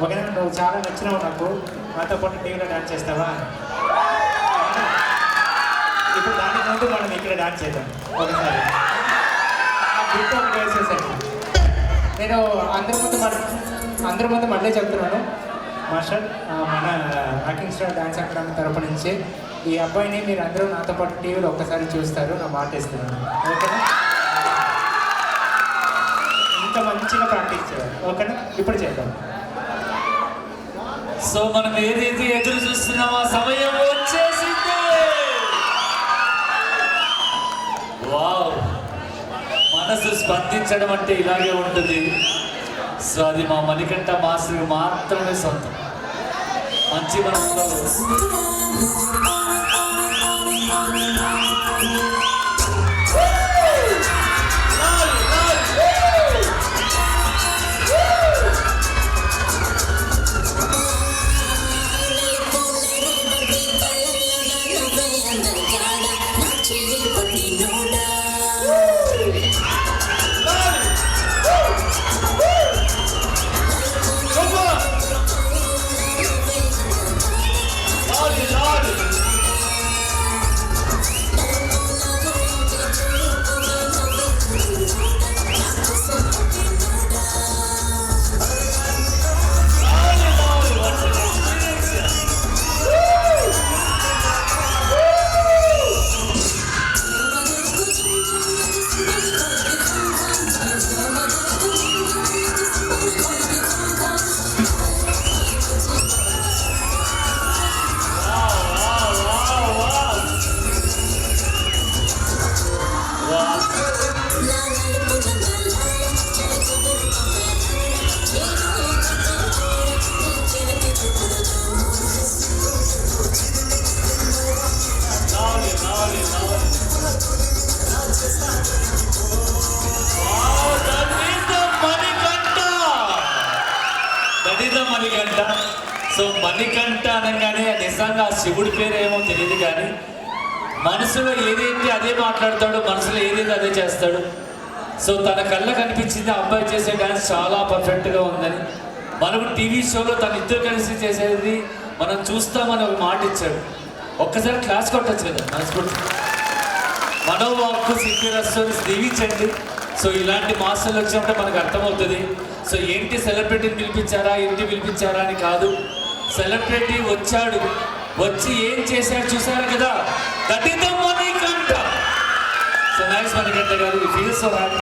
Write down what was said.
ఓకేనా? నువ్వు చాలా నచ్చినావు నాకు, నాతో పాటు టీవీలో డాన్స్ చేస్తావా? ఇప్పుడు దానికి ముందు మనం ఇక్కడ డాన్స్ చేద్దాం ఒకసారి. బిట్ ఒకటి వేసేసరికి నేను అందరి ముందు మళ్ళీ చెప్తున్నాను మాస్టర్, మన రాకింగ్ స్టార్ డాన్స్ అకాడమీ తరపు నుంచి ఈ అబ్బాయిని మీరు అందరూ నాతో పాటు టీవీలో ఒక్కసారి చూస్తారు, నా మాట ఇస్తున్నాను. ఓకేనా? ఇంకా మంచిగా ప్రాక్టీస్ చేయాలి. ఓకేనా? ఇప్పుడు చేద్దాం. సో మనం ఏదైతే ఎదురు చూస్తున్నామో ఆ సమయం వచ్చేసింది. వావ్, మనసు స్పందించడం అంటే ఇలాగే ఉంటుంది. సో అది మా మణికంఠ మాస్టర్ మాత్రమే సొంతం. మంచి మనసులో మణికంఠ. సో మణికంఠ అనగానే నిజంగా శివుడి పేరు ఏమో తెలియదు, కానీ మనసులో ఏదైతే అదే మాట్లాడతాడో, మనసులో ఏదైతే అదే చేస్తాడు. సో తన కళ్ళ కనిపించింది ఆ అబ్బాయి చేసే డ్యాన్స్ చాలా పర్ఫెక్ట్గా ఉందని. మనకు టీవీ షోలో తన ఇద్దరు కలిసి చేసేది మనం చూస్తామని ఒక మాట ఇచ్చాడు. ఒక్కసారి క్లాస్ కొట్టచ్చు కదా మనస్ఫూర్తి. మనోవాక్కు సిద్ధిరస్సుని దీవించండి. సో ఇలాంటి మాస్టర్లు వచ్చినప్పుడు మనకు అర్థమవుతుంది. సో ఏంటి సెలబ్రిటీని పిలిపించారా, ఏంటి పిలిపించారా అని కాదు, సెలబ్రిటీ వచ్చాడు, వచ్చి ఏం చేశాడు చూసారు కదా, that is the Manikanta. So nice Manikanta గారు, వి ఫీల్ సో హ్యాపీ.